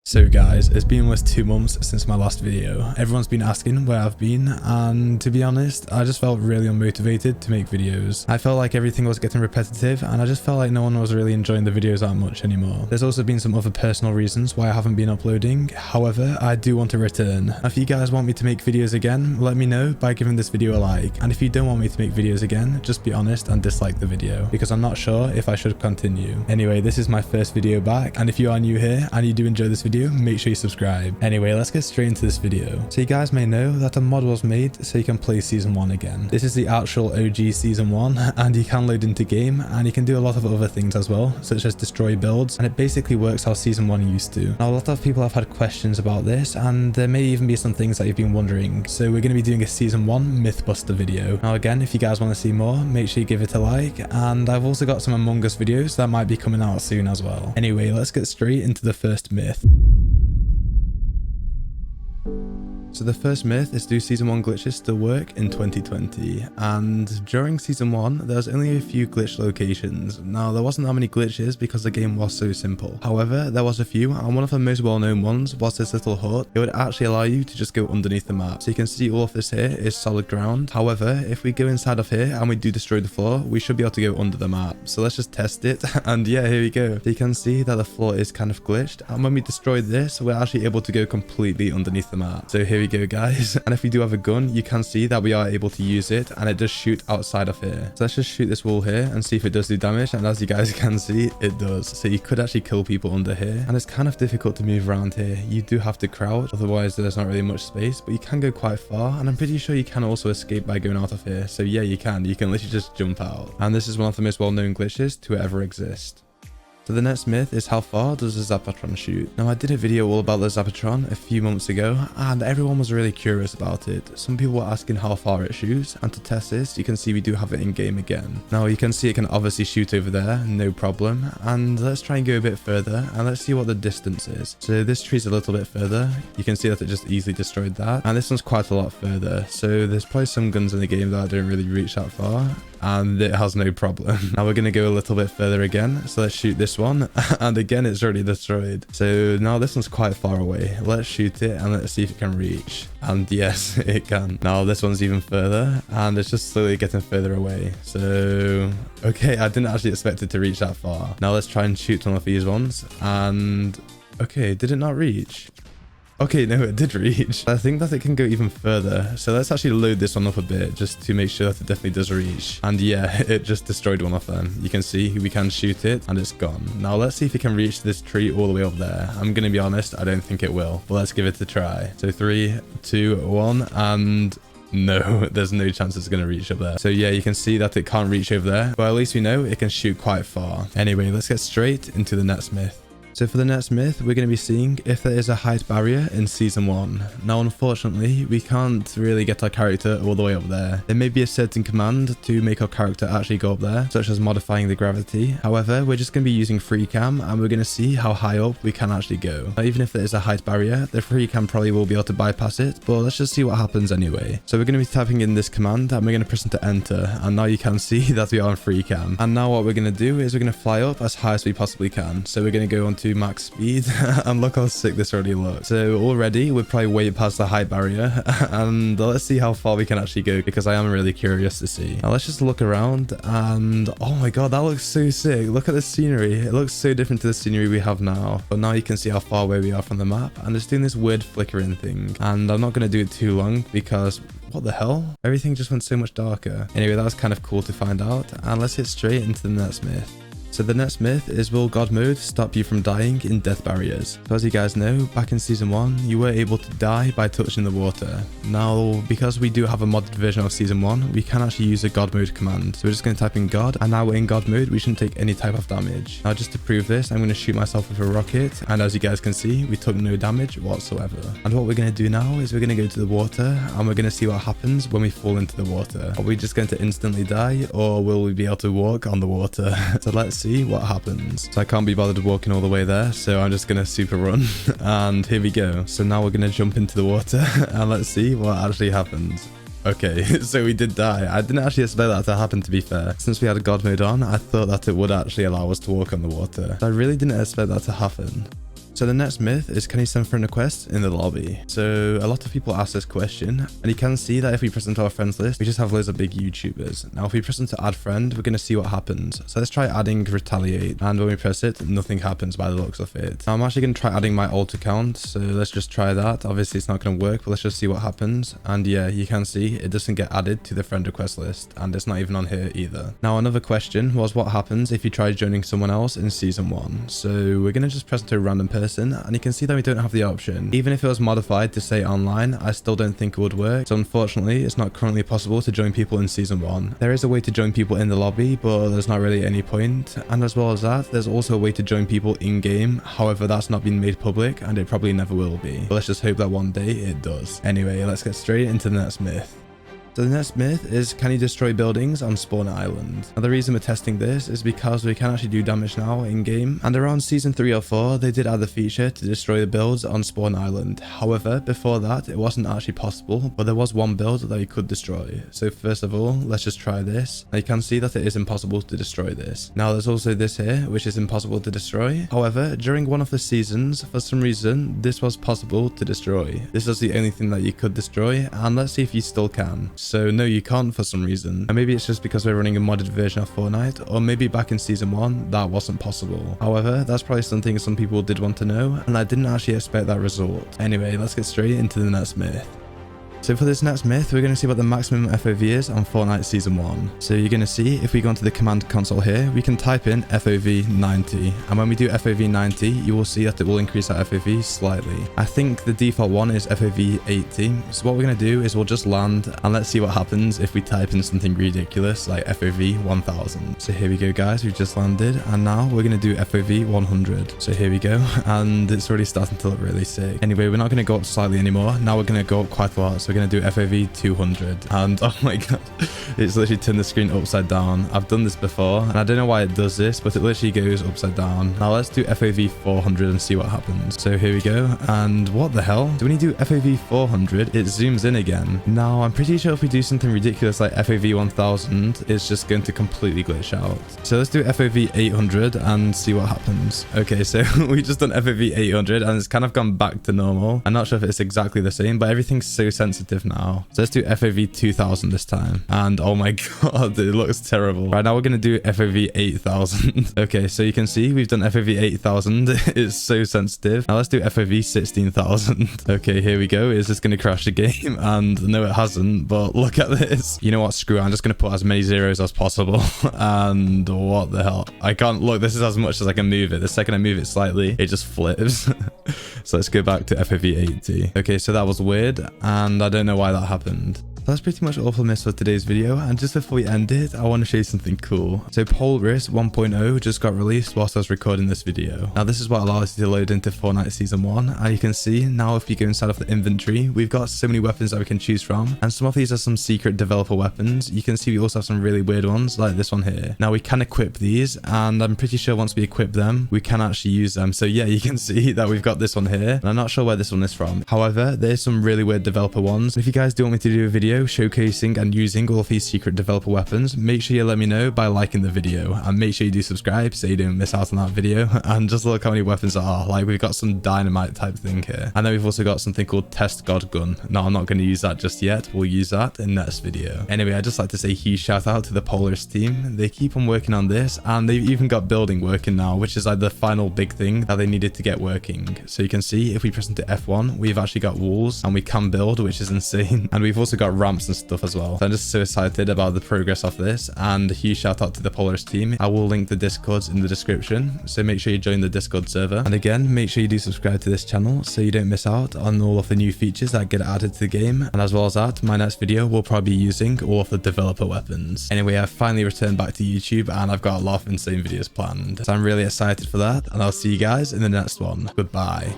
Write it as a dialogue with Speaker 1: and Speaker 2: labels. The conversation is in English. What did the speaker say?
Speaker 1: So guys, it's been almost 2 months since my last video. Everyone's been asking where I've been, and to be honest, I just felt really unmotivated to make videos. I felt like everything was getting repetitive, and I just felt like no one was really enjoying the videos that much anymore. There's also been some other personal reasons why I haven't been uploading. However, I do want to return. If you guys want me to make videos again, let me know by giving this video a like. And if you don't want me to make videos again, just be honest and dislike the video, because I'm not sure if I should continue. Anyway, this is my first video back, and if you are new here and you do enjoy this video, make sure you subscribe. Anyway, let's get straight into this video. So you guys may know that a mod was made so you can play season 1 again. This is the actual OG season 1, and you can load into game, and you can do a lot of other things as well, such as destroy builds, and it basically works how season 1 used to. Now, a lot of people have had questions about this, and there may even be some things that you've been wondering. So we're going to be doing a season 1 Mythbuster video. Now again, if you guys want to see more, make sure you give it a like, and I've also got some Among Us videos that might be coming out soon as well. Anyway, let's get straight into the first myth. So the first myth is, do season 1 glitches still work in 2020? And during season 1, there was only a few glitch locations. Now, there wasn't that many glitches because the game was so simple. However, there was a few, and one of the most well-known ones was this little hut. It would actually allow you to just go underneath the map. So you can see all of this here is solid ground. However, if we go inside of here and we do destroy the floor, we should be able to go under the map. So let's just test it. And yeah, here we go. So you can see that the floor is kind of glitched. And when we destroy this, we're actually able to go completely underneath the map. So here we go, guys. And if we do have a gun, you can see that we are able to use it, and it does shoot outside of here. So let's just shoot this wall here and see if it does do damage, and as you guys can see, it does. So you could actually kill people under here, and it's kind of difficult to move around here. You do have to crouch, otherwise there's not really much space, but you can go quite far, and I'm pretty sure you can also escape by going out of here. So yeah, you can literally just jump out, and this is one of the most well-known glitches to ever exist. So the next myth is, how far does the Zapatron shoot? Now, I did a video all about the Zapatron a few months ago, and everyone was really curious about it. Some people were asking how far it shoots, and to test this, you can see we do have it in game again. Now, you can see it can obviously shoot over there, no problem. And let's try and go a bit further, and let's see what the distance is. So this tree's a little bit further. You can see that it just easily destroyed that. And this one's quite a lot further. So there's probably some guns in the game that don't really reach that far, and it has no problem. Now we're going to go a little bit further again. So let's shoot this one, and again it's already destroyed. So now this one's quite far away. Let's shoot it and let's see if it can reach. And yes, it can. Now this one's even further, and it's just slowly getting further away. So okay, I didn't actually expect it to reach that far. Now let's try and shoot one of these ones, and okay, did it not reach? Okay, no, it did reach. I think that it can go even further. So let's actually load this one up a bit just to make sure that it definitely does reach. And yeah, it just destroyed one of them. You can see we can shoot it and it's gone. Now let's see if it can reach this tree all the way up there. I'm going to be honest, I don't think it will. But let's give it a try. So 3, 2, 1, and no, there's no chance it's going to reach up there. So yeah, you can see that it can't reach over there. But at least we know it can shoot quite far. Anyway, let's get straight into the next myth. So for the next myth, we're going to be seeing if there is a height barrier in season 1. Now, unfortunately, we can't really get our character all the way up there. There may be a certain command to make our character actually go up there, such as modifying the gravity. However, we're just going to be using free cam, and we're going to see how high up we can actually go. Now, even if there is a height barrier, the free cam probably will be able to bypass it, but let's just see what happens anyway. So we're going to be typing in this command, and we're going to press into enter, and now you can see that we are on free cam. And now what we're going to do is we're going to fly up as high as we possibly can. So we're going to go on to max speed, and look how sick this already looks. So already we're probably way past the height barrier, and let's see how far we can actually go, because I am really curious to see. Now let's just look around, and oh my god, that looks so sick. Look at the scenery. It looks so different to the scenery we have now, but now you can see how far away we are from the map, and it's doing this weird flickering thing. And I'm not going to do it too long, because what the hell? Everything just went so much darker. Anyway, that was kind of cool to find out, and let's get straight into the next myth. So the next myth is, will God mode stop you from dying in death barriers? So as you guys know, back in season 1, you were able to die by touching the water. Now, because we do have a modded version of season 1, we can actually use a God mode command. So we're just going to type in God, and now we're in God mode, we shouldn't take any type of damage. Now, just to prove this, I'm going to shoot myself with a rocket, and as you guys can see, we took no damage whatsoever. And what we're going to do now is we're going to go to the water, and we're going to see what happens when we fall into the water. Are we just going to instantly die, or will we be able to walk on the water? So let's see what happens. So I can't be bothered walking all the way there, so I'm just gonna super run. And here we go. So now we're gonna jump into the water, and let's see what actually happens. Okay, so we did die. I didn't actually expect that to happen, to be fair. Since we had a God mode on, I thought that it would actually allow us to walk on the water. I really didn't expect that to happen. So the next myth is, can you send friend requests in the lobby? So a lot of people ask this question, and you can see that if we press into our friends list, we just have loads of big YouTubers. Now if we press into add friend, we're going to see what happens. So let's try adding retaliate, and when we press it, nothing happens by the looks of it. Now I'm actually going to try adding my alt account, so let's just try that. Obviously it's not going to work, but let's just see what happens. And yeah, you can see it doesn't get added to the friend request list, and it's not even on here either. Now another question was, what happens if you try joining someone else in season 1? So we're going to just press into a random person, and you can see that we don't have the option. Even if it was modified to say online, I still don't think it would work. So unfortunately, it's not currently possible to join people in season 1. There is a way to join people in the lobby, but there's not really any point. And as well as that, there's also a way to join people in game. However, that's not been made public, and it probably never will be. But let's just hope that one day it does. Anyway, let's get straight into the next myth. So the next myth is, can you destroy buildings on Spawn Island? Now the reason we're testing this is because we can actually do damage now in game, and around season 3 or 4 they did add the feature to destroy the builds on Spawn Island. However, before that it wasn't actually possible, but there was one build that you could destroy. So first of all, let's just try this. Now you can see that it is impossible to destroy this. Now there's also this here, which is impossible to destroy. However, during one of the seasons, for some reason, this was possible to destroy. This is the only thing that you could destroy, and let's see if you still can. So no, you can't for some reason. And maybe it's just because we're running a modded version of Fortnite, or maybe back in season 1 that wasn't possible. However, that's probably something some people did want to know, and I didn't actually expect that result. Anyway, let's get straight into the next myth. So for this next myth, we're going to see what the maximum FOV is on Fortnite Season 1. So you're going to see, if we go into the command console here, we can type in FOV 90. And when we do FOV 90, you will see that it will increase our FOV slightly. I think the default one is FOV 80. So what we're going to do is we'll just land, and let's see what happens if we type in something ridiculous like FOV 1000. So here we go, guys. We've just landed, and now we're going to do FOV 100. So here we go, and it's already starting to look really sick. Anyway, we're not going to go up slightly anymore. Now we're going to go up quite a lot. So going to do FOV 200, and oh my god, it's literally turned the screen upside down. I've done this before, and I don't know why it does this, but it literally goes upside down. Now let's do FOV 400 and see what happens. So here we go, and what the hell? So when you do FOV 400, it zooms in again. Now I'm pretty sure if we do something ridiculous like FOV 1000, it's just going to completely glitch out. So let's do FOV 800 and see what happens. Okay, so we just done FOV 800, and it's kind of gone back to normal. I'm not sure if it's exactly the same, but everything's so sensitive now. So let's do FOV 2000 this time, and oh my god, it looks terrible. Right, now we're gonna do FOV 8000. Okay, so you can see we've done FOV 8000. It's so sensitive. Now let's do FOV 16000. Okay, here we go. Is this gonna crash the game? And no, it hasn't, but look at this. You know what, screw it, I'm just gonna put as many zeros as possible. And what the hell, I can't look. This is as much as I can move it. The second I move it slightly, it just flips. So let's go back to FOV 80. Okay, so that was weird, and I don't know why that happened. That's pretty much all for this for today's video, and just before we end it, I want to show you something cool. So Polaris 1.0 just got released whilst I was recording this video. Now this is what allows you to load into Fortnite Season 1, and you can see now if you go inside of the inventory, we've got so many weapons that we can choose from, and some of these are some secret developer weapons. You can see we also have some really weird ones like this one here. Now we can equip these, and I'm pretty sure once we equip them, we can actually use them. So yeah, you can see that we've got this one here, and I'm not sure where this one is from. However, there's some really weird developer ones. If you guys do want me to do a video showcasing and using all of these secret developer weapons, make sure you let me know by liking the video, and make sure you do subscribe so you don't miss out on that video. And just look how many weapons there are. Like, we've got some dynamite type thing here, and then we've also got something called Test God Gun. Now I'm not going to use that just yet. We'll use that in next video. Anyway, I'd just like to say a huge shout out to the Polaris team. They keep on working on this, and they've even got building working now, which is like the final big thing that they needed to get working. So you can see if we press into F1, we've actually got walls, and we can build, which is insane. And we've also got ramps and stuff as well. So I'm just so excited about the progress of this, and a huge shout out to the Polaris team. I will link the Discords in the description, so make sure you join the Discord server. And again, make sure you do subscribe to this channel so you don't miss out on all of the new features that get added to the game. And as well as that, my next video will probably be using all of the developer weapons. Anyway, I've finally returned back to YouTube, and I've got a lot of insane videos planned. So I'm really excited for that, and I'll see you guys in the next one. Goodbye.